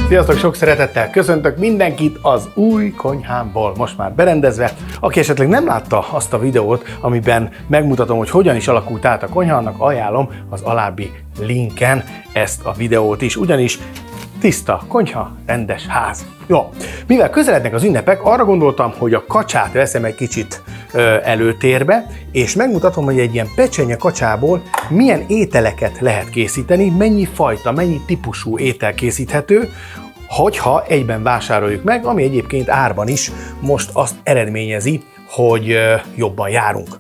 Sziasztok, sok szeretettel köszöntök mindenkit az új konyhámból, most már berendezve. Aki esetleg nem látta azt a videót, amiben megmutatom, hogy hogyan is alakult át a konyha, annak ajánlom az alábbi linken ezt a videót is, ugyanis tiszta konyha, rendes ház. Jó, mivel közelednek az ünnepek, arra gondoltam, hogy a kacsát veszem egy kicsit előtérbe, és megmutatom, hogy egy ilyen pecsenye kacsából milyen ételeket lehet készíteni, mennyi fajta, mennyi típusú étel készíthető, hogyha egyben vásároljuk meg, ami egyébként árban is most azt eredményezi, hogy jobban járunk.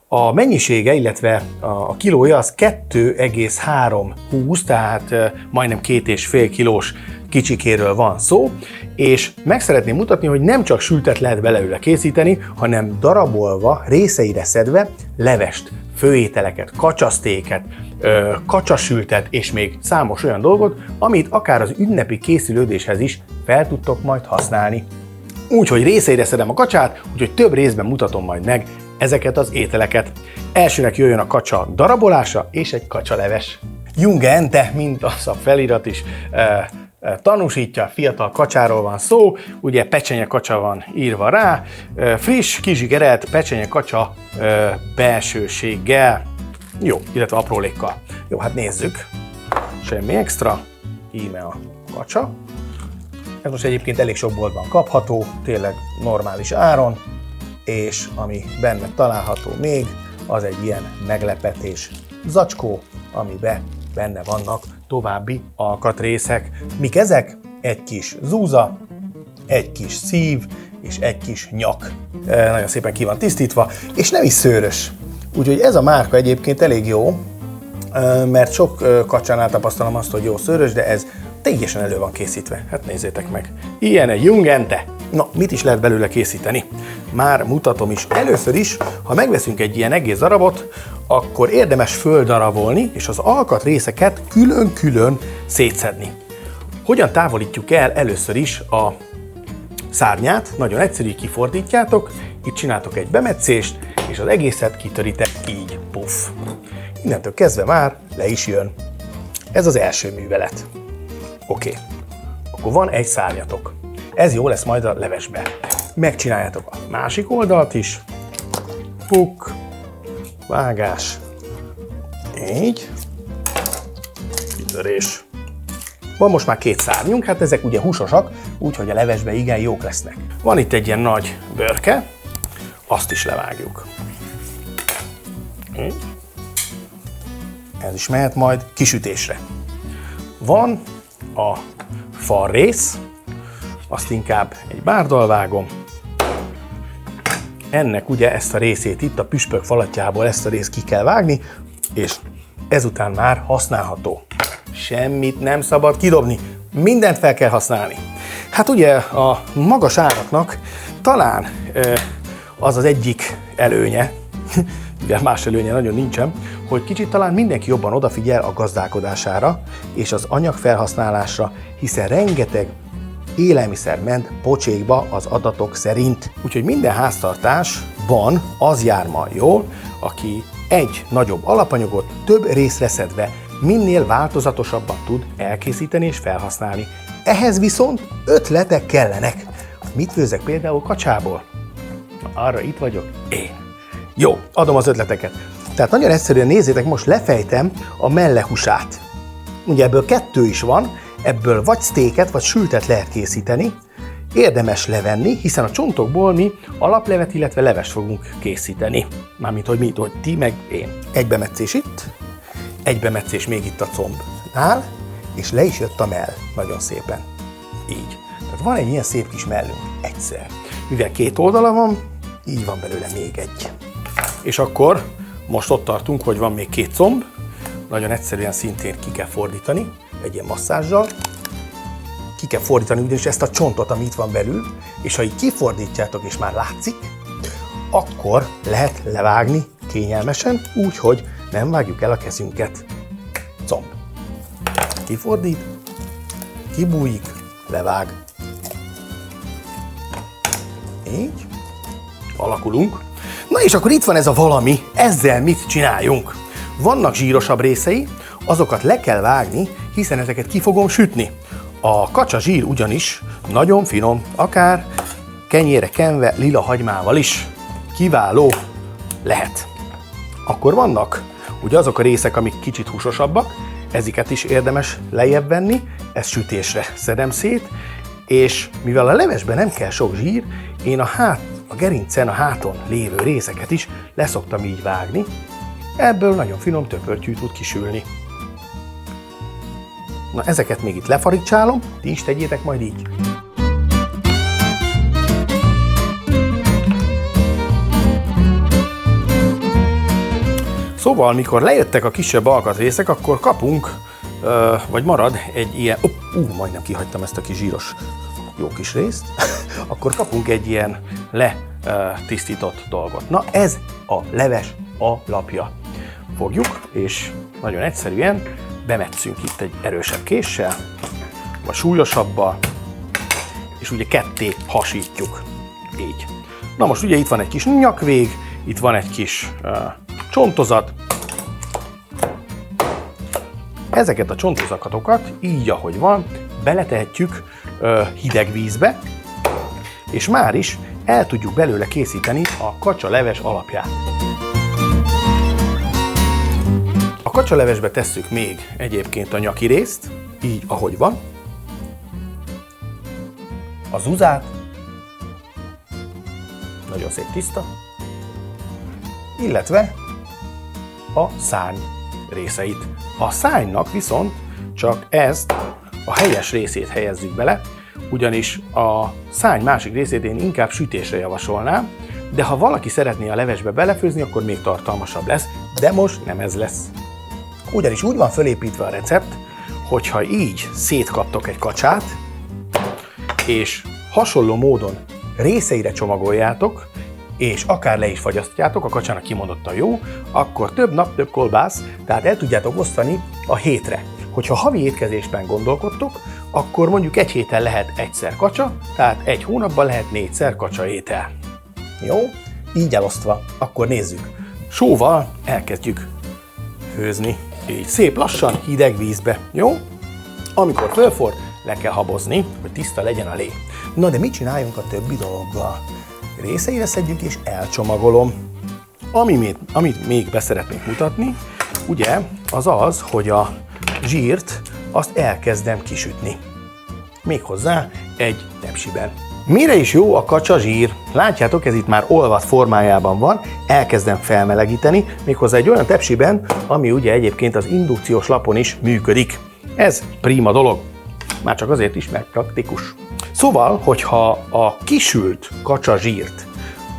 A mennyisége, illetve a kilója az 2,320, tehát majdnem 2,5 kilós kicsikéről van szó, és meg szeretném mutatni, hogy nem csak sültet lehet belőle készíteni, hanem darabolva, részeire szedve levest, főételeket, kacsasztéket, kacsasültet és még számos olyan dolgot, amit akár az ünnepi készülődéshez is fel tudtok majd használni. Úgyhogy részeire szedem a kacsát, úgyhogy több részben mutatom majd meg ezeket az ételeket. Elsőnek jöjjön a kacsa darabolása és egy kacsaleves. Junge Ente, mint az a felirat is tanúsítja, fiatal kacsáról van szó, ugye pecsenye kacsa van írva rá, friss, kizsigerelt pecsenye kacsa belsőséggel, jó, illetve aprólékkal. Jó, hát nézzük, semmi extra, íme a kacsa. Ez most egyébként elég sok boltban kapható, tényleg normális áron, és ami benne található még, az egy ilyen meglepetés zacskó, amiben benne vannak további alkatrészek. Mik ezek? Egy kis zúza, egy kis szív és egy kis nyak. Nagyon szépen ki van tisztítva, és nem is szőrös. Úgyhogy ez a márka egyébként elég jó, mert sok kacsánál tapasztalom azt, hogy jó szőrös, de ez teljesen elő van készítve. Hát nézzétek meg. Ilyen egy Junge Ente. Na, mit is lehet belőle készíteni? Már mutatom is. Először is, ha megveszünk egy ilyen egész darabot, akkor érdemes földarabolni, és az alkatrészeket külön-külön szétszedni. Hogyan távolítjuk el először is a szárnyát? Nagyon egyszerű, kifordítjátok, itt csináltok egy bemetszést, és az egészet kitöritek így, puff. Innentől kezdve már le is jön. Ez az első művelet. Oké. Akkor van egy szárnyatok. Ez jó lesz majd a levesbe. Megcsináljátok a másik oldalt is. Puk, vágás. Így. Kitörés. Van most már két szárnyunk, hát ezek ugye húsosak, úgyhogy a levesbe igen jók lesznek. Van itt egy ilyen nagy bőrke, azt is levágjuk. Ez is mehet majd kisütésre. Van a farrész, azt inkább egy bárdal vágom. Ennek ugye ezt a részét itt a püspök falatjából ezt a részt ki kell vágni, és ezután már használható. Semmit nem szabad kidobni, mindent fel kell használni. Hát ugye a magas áraknak talán az az egyik előnye, ugye más előnye nagyon nincsen, hogy kicsit talán mindenki jobban odafigyel a gazdálkodására és az anyag felhasználásra, hiszen rengeteg élelmiszer ment pocsékba az adatok szerint. Úgyhogy minden háztartásban az jár majd jól, aki egy nagyobb alapanyagot több részre szedve minél változatosabban tud elkészíteni és felhasználni. Ehhez viszont ötletek kellenek. Mit főzek például kacsából? Arra itt vagyok én. Jó, adom az ötleteket. Tehát nagyon egyszerűen nézzétek, most lefejtem a mellehúsát. Ugye ebből kettő is van, ebből vagy sztéket, vagy sültet lehet készíteni. Érdemes levenni, hiszen a csontokból mi alaplevet, illetve levest fogunk készíteni. Mármint, hogy mi, hogy ti, meg én. Egy bemetszés itt, egy bemetszés még itt a combnál, és le is jött a mell. Nagyon szépen. Így. Tehát van egy ilyen szép kis mellünk egyszer. Mivel két oldala van, így van belőle még egy. És akkor most ott tartunk, hogy van még két comb. Nagyon egyszerűen szintén ki kell fordítani, egy ilyen masszázsal. Ki kell fordítani ugyanis ezt a csontot, ami itt van belül, és ha így kifordítjátok és már látszik, akkor lehet levágni kényelmesen, úgy, hogy nem vágjuk el a kezünket. Comb. Kifordít, kibújik, levág. Így. Alakulunk. Na és akkor itt van ez a valami, ezzel mit csináljunk? Vannak zsírosabb részei, azokat le kell vágni, hiszen ezeket ki fogom sütni. A kacsazsír ugyanis nagyon finom, akár kenyérre kenve lila hagymával is kiváló lehet. Akkor vannak ugye azok a részek, amik kicsit húsosabbak, eziket is érdemes lejjebb venni, ezt sütésre szedem szét, és mivel a levesben nem kell sok zsír, én a gerincen, a háton lévő részeket is leszoktam így vágni, ebből nagyon finom töpörtyű tud kisülni. Na, ezeket még itt lefarigcsálom, ti is tegyétek majd így. Szóval, mikor lejöttek a kisebb alkatrészek, akkor kapunk, vagy marad egy ilyen, majdnem kihagytam ezt a kis zsíros jó kis részt, akkor kapunk egy ilyen letisztított dolgot. Na, ez a leves alapja. Fogjuk, és nagyon egyszerűen bemetszünk itt egy erősebb késsel, vagy súlyosabbal, és ugye ketté hasítjuk. Így. Na most ugye itt van egy kis nyakvég, itt van egy kis csontozat. Ezeket a csontozatokat így, ahogy van, beletehetjük hideg vízbe, és már is el tudjuk belőle készíteni a kacsaleves alapját. A kacsalevesbe tesszük még egyébként a nyaki részt, így, ahogy van, a zuzát, nagyon szép tiszta, illetve a szárny részeit. A szárnynak viszont csak ezt a helyes részét helyezzük bele, ugyanis a szárny másik részét én inkább sütésre javasolnám, de ha valaki szeretné a levesbe belefőzni, akkor még tartalmasabb lesz, de most nem ez lesz. Ugyanis úgy van fölépítve a recept, hogyha így szétkaptok egy kacsát, és hasonló módon részeire csomagoljátok, és akár le is fagyasztjátok, a kacsának kimondottan jó, akkor több nap, több kolbász, tehát el tudjátok osztani a hétre. Hogyha havi étkezésben gondolkodtok, akkor mondjuk egy héten lehet egyszer kacsa, tehát egy hónapban lehet 4-szer kacsa étel. Jó? Így elosztva. Akkor nézzük. Sóval elkezdjük főzni. Így szép lassan, hideg vízbe. Jó? Amikor fölforr, le kell habozni, hogy tiszta legyen a lé. Na de mit csináljunk a többi dologgal? Részeire szedjük és elcsomagolom. Amit még beszeretnék mutatni, ugye, az az, hogy a zsírt azt elkezdem kisütni. Méghozzá egy tepsiben. Mire is jó a kacsa zsír? Látjátok, ez itt már olvadt formájában van, elkezdem felmelegíteni, méghozzá egy olyan tepsiben, ami ugye egyébként az indukciós lapon is működik. Ez prima dolog, már csak azért is, mert praktikus. Szóval, hogyha a kisült kacsa zsírt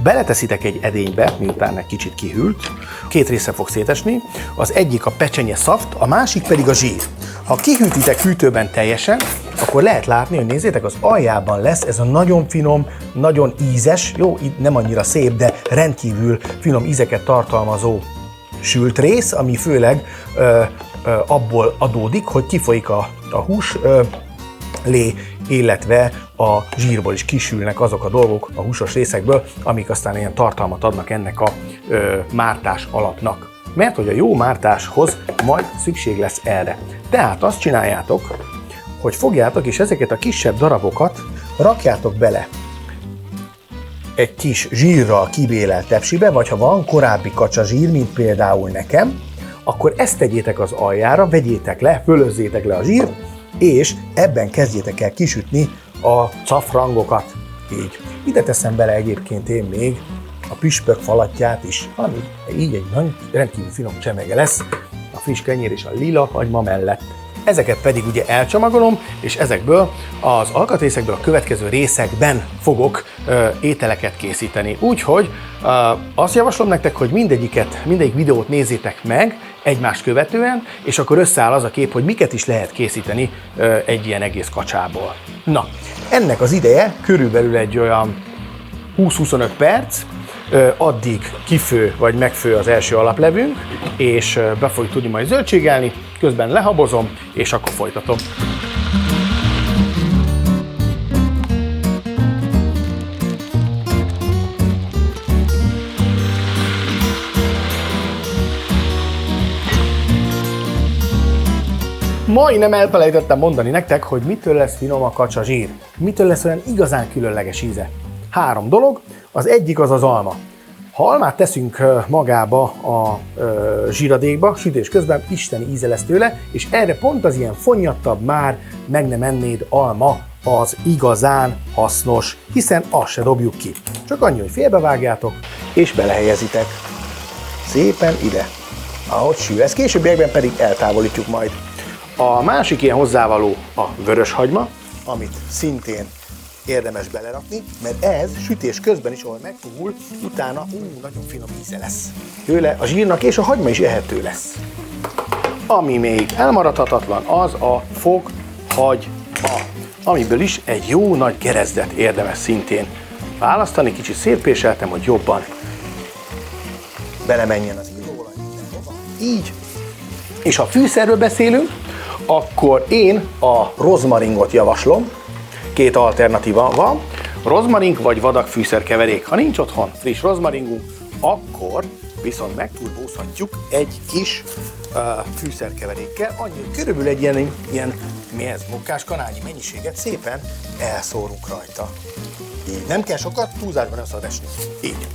beleteszitek egy edénybe, miután egy kicsit kihűlt, két része fog szétesni, az egyik a pecsenye szaft, a másik pedig a zsír. Ha kihűtitek hűtőben teljesen, akkor lehet látni, hogy nézzétek, az aljában lesz ez a nagyon finom, nagyon ízes, jó, itt nem annyira szép, de rendkívül finom ízeket tartalmazó sült rész, ami főleg abból adódik, hogy kifolyik a hús lé, illetve a zsírból is kisülnek azok a dolgok a húsos részekből, amik aztán ilyen tartalmat adnak ennek a mártás alapnak. Mert hogy a jó mártáshoz majd szükség lesz erre. Tehát azt csináljátok, hogy fogjátok és ezeket a kisebb darabokat rakjátok bele egy kis zsírral kibélelt tepsibe, vagy ha van korábbi kacsa zsír, mint például nekem, akkor ezt tegyétek az aljára, vegyétek le, fölözzétek le a zsírt, és ebben kezdjétek el kisütni a cafrangokat. Így. Ide teszem bele egyébként én még a püspök falatját is, ami így egy nagyon rendkívül finom csemege lesz a friss kenyér és a lila hagyma mellett. Ezeket pedig ugye elcsomagolom, és ezekből az alkatrészekből a következő részekben fogok ételeket készíteni. Úgyhogy azt javaslom nektek, hogy mindegyik videót nézzétek meg egymást követően, és akkor összeáll az a kép, hogy miket is lehet készíteni egy ilyen egész kacsából. Na, ennek az ideje körülbelül egy olyan 20-25 perc, addig kifő vagy megfő az első alaplevünk, és be fogjuk tudni majd zöldségelni, közben lehabozom, és akkor folytatom. majdnem elfelejtettem mondani nektek, hogy mitől lesz finom a kacsazsír. Mitől lesz olyan igazán különleges íze. 3 dolog, az egyik az az alma. Ha almát teszünk magába a zsíradékba, sütés közben isteni íze lesz tőle, és erre pont az ilyen fonnyattabb, már meg nem ennéd alma az igazán hasznos, hiszen azt se dobjuk ki. Csak annyi, hogy félbevágjátok, és belehelyezitek szépen ide, ahogy sül. Ezt későbbiekben pedig eltávolítjuk majd. A másik ilyen hozzávaló a vöröshagyma, amit szintén érdemes belerakni, mert ez sütés közben is, ahol megpuhul, utána nagyon finom íze lesz tőle a zsírnak, és a hagyma is ehető lesz. Ami még elmaradhatatlan, az a fokhagyma, amiből is egy jó nagy gerezdet érdemes szintén választani. Kicsit szétpéseltem, hogy jobban belemenjen az illóolaj mindenhova. Így. És ha fűszerről beszélünk, akkor én a rozmaringot javaslom. 2 alternatíva van, rozmarink vagy vadag fűszerkeverék. Ha nincs otthon friss rozmaringunk, akkor viszont megturbózhatjuk egy kis fűszerkeverékkel, annyi, hogy körülbelül egy ilyen munkáskanálnyi mennyiséget szépen elszórunk rajta. Így nem kell sokat, túlzásban nem szabad esni. Így.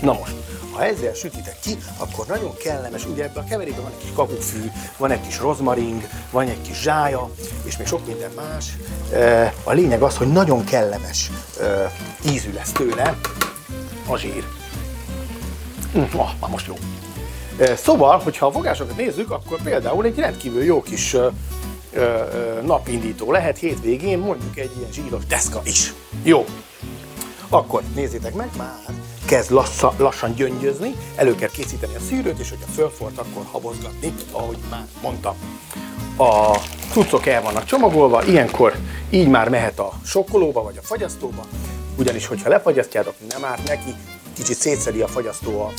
Na most, ha ezzel sütitek ki, akkor nagyon kellemes, ugye ebben a keverékben van egy kis kakukkfű, van egy kis rozmaring, van egy kis zsája, és még sok minden más. A lényeg az, hogy nagyon kellemes ízű lesz tőle a zsír. Már most jó. Szóval, hogyha a fogásokat nézzük, akkor például egy rendkívül jó kis napindító lehet hétvégén, mondjuk egy ilyen zsíros deszka is. Jó. Akkor nézzétek meg, már kezd lassan gyöngyözni, elő kell készíteni a szűrőt, és hogyha fölfort, akkor habozgatni, ahogy már mondtam. A cuccok el vannak csomagolva, ilyenkor így már mehet a sokkolóba vagy a fagyasztóba, ugyanis hogyha lefagyasztjátok, nem árt neki, kicsit szétszedi a fagyasztó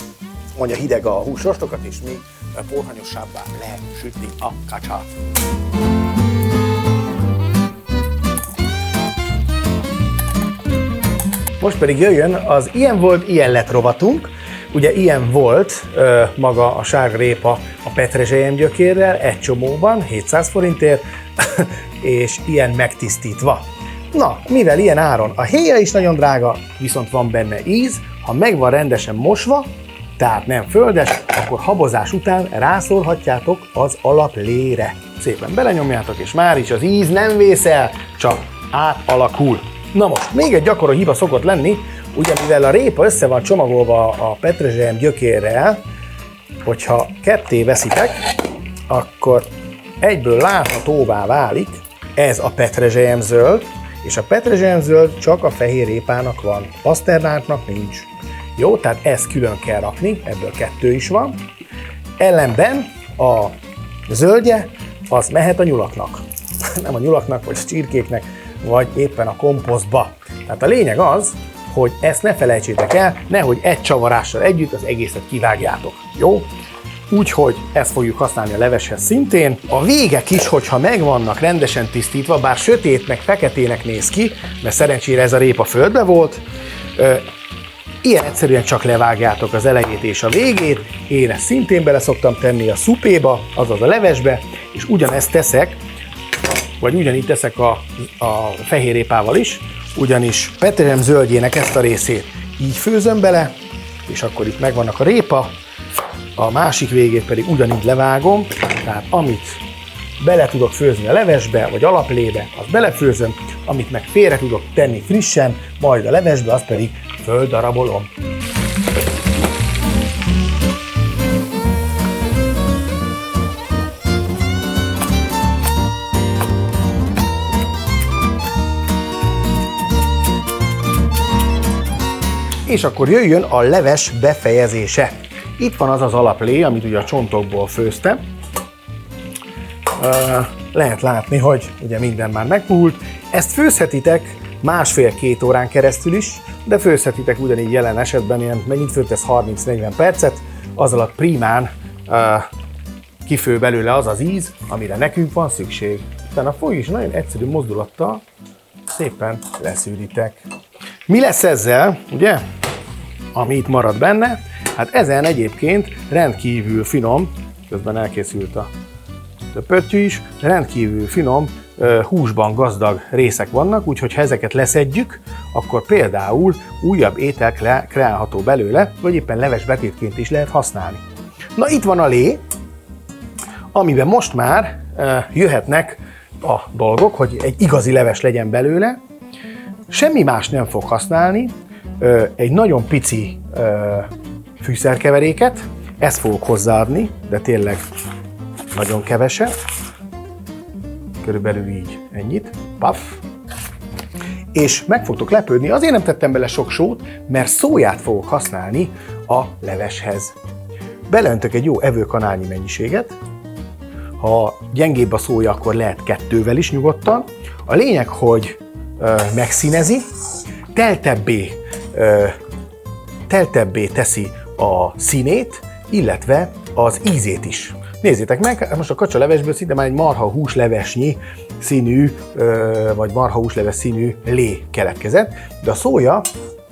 mondja hideg a húsrostokat, és még porhanyosabbá lehet sütni a kacsát. Most pedig jöjjön az ilyen volt, ilyen lett rovatunk. Ugye ilyen volt maga a sárgarépa a petrezselyem gyökérrel, egy csomóban, 700 forintért, és ilyen megtisztítva. Na, mivel ilyen áron a héja is nagyon drága, viszont van benne íz, ha meg van rendesen mosva, tehát nem földes, akkor habozás után rászórhatjátok az alaplére. Szépen belenyomjátok, és már is az íz nem vészel, csak átalakul. Na most, még egy gyakori hiba szokott lenni, ugye mivel a répa össze van csomagolva a petrezselyem gyökérrel, hogyha ketté veszitek, akkor egyből láthatóvá válik ez a petrezselyem zöld, és a petrezselyem zöld csak a fehér répának van, paszternáknak nincs. Jó, tehát ezt külön kell rakni, ebből 2 is van. Ellenben a zöldje, az mehet a nyulaknak. Nem a nyulaknak, vagy a csirkéknek, vagy éppen a komposztba. Tehát a lényeg az, hogy ezt ne felejtsétek el, nehogy egy csavarással együtt az egészet kivágjátok. Jó? Úgyhogy ezt fogjuk használni a leveshez szintén. A végek is, hogyha meg vannak rendesen tisztítva, bár sötét meg feketének néz ki, mert szerencsére ez a répa földbe volt, ilyen egyszerűen csak levágjátok az elejét és a végét. Én ezt szintén bele szoktam tenni a szupéba, azaz a levesbe, és ugyanezt teszek, vagy ugyanígy teszek a fehérrépával is, ugyanis petrezselyem zöldjének ezt a részét így főzöm bele, és akkor itt megvannak a répa, a másik végét pedig ugyanígy levágom, tehát amit bele tudok főzni a levesbe, vagy alaplébe, azt belefőzöm, amit meg félre tudok tenni frissen, majd a levesbe, azt pedig földarabolom. És akkor jöjjön a leves befejezése. Itt van az az alaplé, amit ugye a csontokból főztem. Lehet látni, hogy ugye minden már megpuhult. Ezt főzhetitek 1,5-2 órán keresztül is, de főzhetitek ugyanígy jelen esetben ilyen, mennyit főtesz 30-40 percet, az alatt primán kifő belőle az az íz, amire nekünk van szükség. Utána folyik is nagyon egyszerű mozdulattal szépen leszűritek. Mi lesz ezzel, ugye? Ami itt marad benne, hát ezen egyébként rendkívül finom, közben elkészült a töpörtyű is, rendkívül finom, húsban gazdag részek vannak, úgyhogy ha ezeket leszedjük, akkor például újabb étel kreálható belőle, vagy éppen levesbetétként is lehet használni. Na itt van a lé, amiben most már jöhetnek a dolgok, hogy egy igazi leves legyen belőle. Semmi más nem fog használni, egy nagyon pici fűszerkeveréket, ezt fogok hozzáadni, de tényleg nagyon keveset, körülbelül így ennyit, paf, és meg fogtok lepődni, azért nem tettem bele sok sót, mert szóját fogok használni a leveshez. Beleöntök egy jó evőkanálnyi mennyiséget, ha gyengébb a szója, akkor lehet 2-vel is nyugodtan. A lényeg, hogy megszínezi, teltebbé teszi a színét, illetve az ízét is. Nézzétek meg, most a kacsalevesből szinte már egy marha húslevesnyi színű, vagy marha húsleves színű lé keletkezett, de a szója,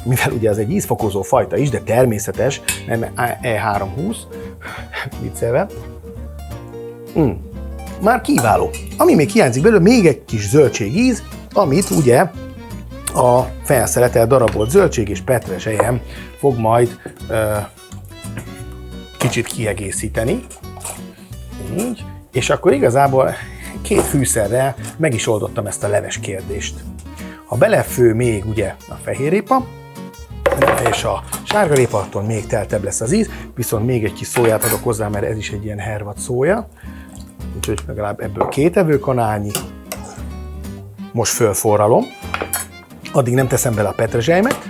mivel ugye az egy ízfokozó fajta is, de természetes, nem E320, viccelve, már kiváló. Ami még hiányzik belőle, még egy kis zöldségíz, amit ugye a felszeletelt darabolt zöldség és petrezselyem fog majd kicsit kiegészíteni. Így. És akkor igazából 2 fűszerrel meg is oldottam ezt a leves kérdést. Ha belefő még ugye a fehérrépa, és a sárgarépa, attól még teltebb lesz az íz, viszont még egy kis szóját adok hozzá, mert ez is egy ilyen hervad szója. Úgyhogy legalább ebből 2 evőkanálnyi. Most fölforralom, addig nem teszem bele a petrezselymet,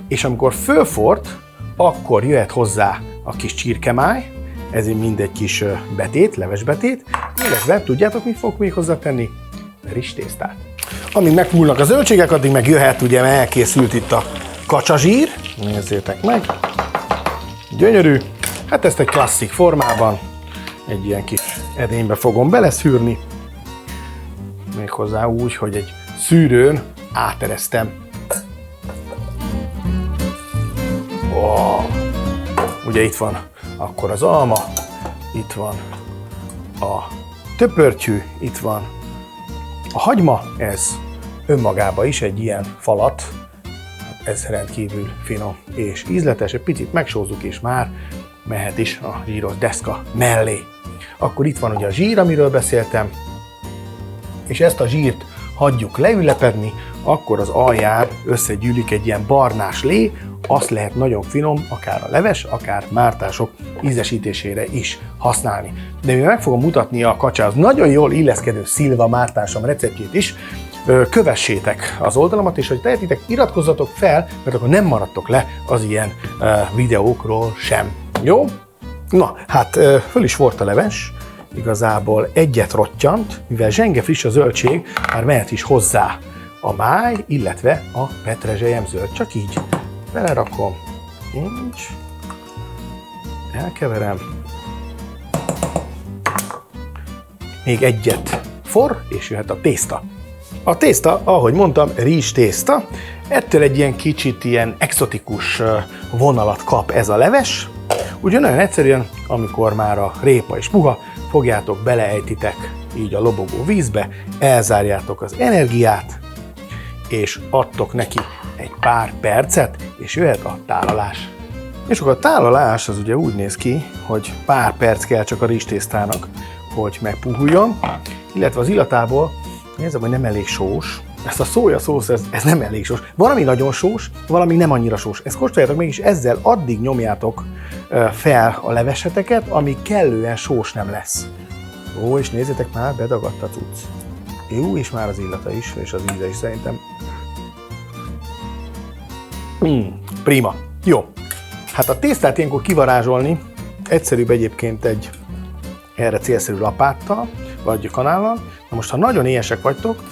és amikor fölfort, akkor jöhet hozzá a kis csirkemáj, ez mindegy kis betét, levesbetét, illetve tudjátok, mit fogok még hozzátenni? Rizstésztát. Amíg megmúlnak a zöldségek, addig meg jöhet, ugye elkészült itt a kacsazsír, nézzétek meg, gyönyörű, hát ezt egy klasszik formában, egy ilyen kis edénybe fogom beleszűrni, méghozzá úgy, hogy egy szűrőn áteresztem. Oh. Ugye itt van akkor az alma, itt van a töpörtyű, itt van a hagyma, ez önmagában is egy ilyen falat, ez rendkívül finom és ízletes, egy picit megsózzuk és már mehet is a zsíros deszka mellé. Akkor itt van ugye a zsír, amiről beszéltem, és ezt a zsírt hagyjuk leülepedni, akkor az alján összegyűlik egy ilyen barnás lé, azt lehet nagyon finom, akár a leves, akár mártások ízesítésére is használni. De mivel meg fogom mutatni a kacsához nagyon jól illeszkedő szilva mártásom receptjét is, kövessétek az oldalamat, és hogy tehetitek, iratkozzatok fel, mert akkor nem maradtok le az ilyen videókról sem. Jó? Na, hát föl is volt a leves, igazából egyet rottyant, mivel zsenge friss a zöldség, már mehet is hozzá a máj, illetve a petrezselyem zöld. Csak így belerakom, így, elkeverem, még egyet for, és jöhet a tészta. A tészta, ahogy mondtam, rizstészta, ettől egy ilyen kicsit ilyen exotikus vonalat kap ez a leves. Ugye nagyon egyszerűen, amikor már a répa is puha, fogjátok, beleejtitek így a lobogó vízbe, elzárjátok az energiát, és adtok neki egy pár percet, és jöhet a tálalás. És akkor a tálalás az ugye úgy néz ki, hogy pár perc kell csak a rizstésztának, hogy megpuhuljon, illetve az illatából, nézem, hogy nem elég sós, ezt a szójaszósz, ez nem elég sós. Valami nagyon sós, valami nem annyira sós. Ezt kóstoljátok meg, és ezzel addig nyomjátok fel a leveseteket, amíg kellően sós nem lesz. Ó, és nézzétek már, bedagadt a cucc. Jó, és már az illata is, és az íze is szerintem. Prima. Jó. Hát a tésztát ilyenkor kivarázsolni egyszerűbb egyébként egy erre célszerű lapáttal, vagy kanállal. Na most, ha nagyon éhesek vagytok,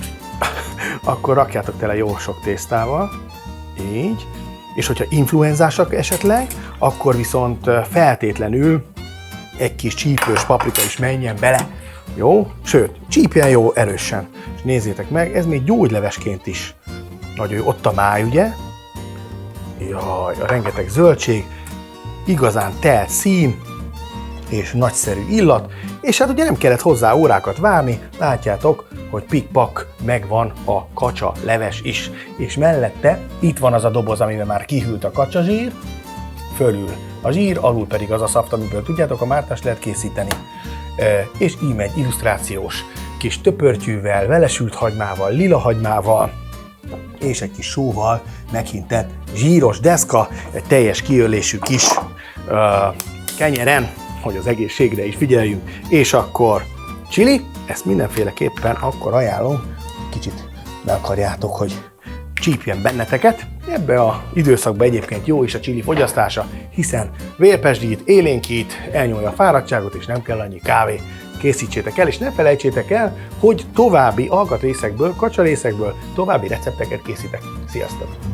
akkor rakjátok tele jó sok tésztával, így, és hogyha influenzásak esetleg, akkor viszont feltétlenül egy kis csípős paprika is menjen bele, jó? Sőt, csípjen jó erősen. És nézzétek meg, ez még gyógylevesként is nagyon jó. Ott a máj, ugye? Jaj, a rengeteg zöldség, igazán telt szín, és nagyszerű illat, és hát ugye nem kellett hozzá órákat várni, látjátok, hogy pik-pak megvan a kacsa leves is. És mellette itt van az a doboz, amiben már kihűlt a kacsazsír, fölül a zsír, alul pedig az a szaft, amiből tudjátok, a mártást lehet készíteni. És íme egy illusztrációs kis töpörtyűvel, velesült hagymával, lila hagymával, és egy kis sóval meghintett zsíros deszka, egy teljes kiölésű kis kenyeren, hogy az egészségre is figyeljünk, és akkor chili, ezt mindenféleképpen akkor ajánlom, kicsit ne akarjátok, hogy csípjen benneteket. Ebbe az időszakban egyébként jó is a chili fogyasztása, hiszen vérpesdít, élénkít, elnyomja a fáradtságot, és nem kell annyi kávé. Készítsétek el, és ne felejtsétek el, hogy további alkatrészekből, kacsarészekből további recepteket készítek. Sziasztok!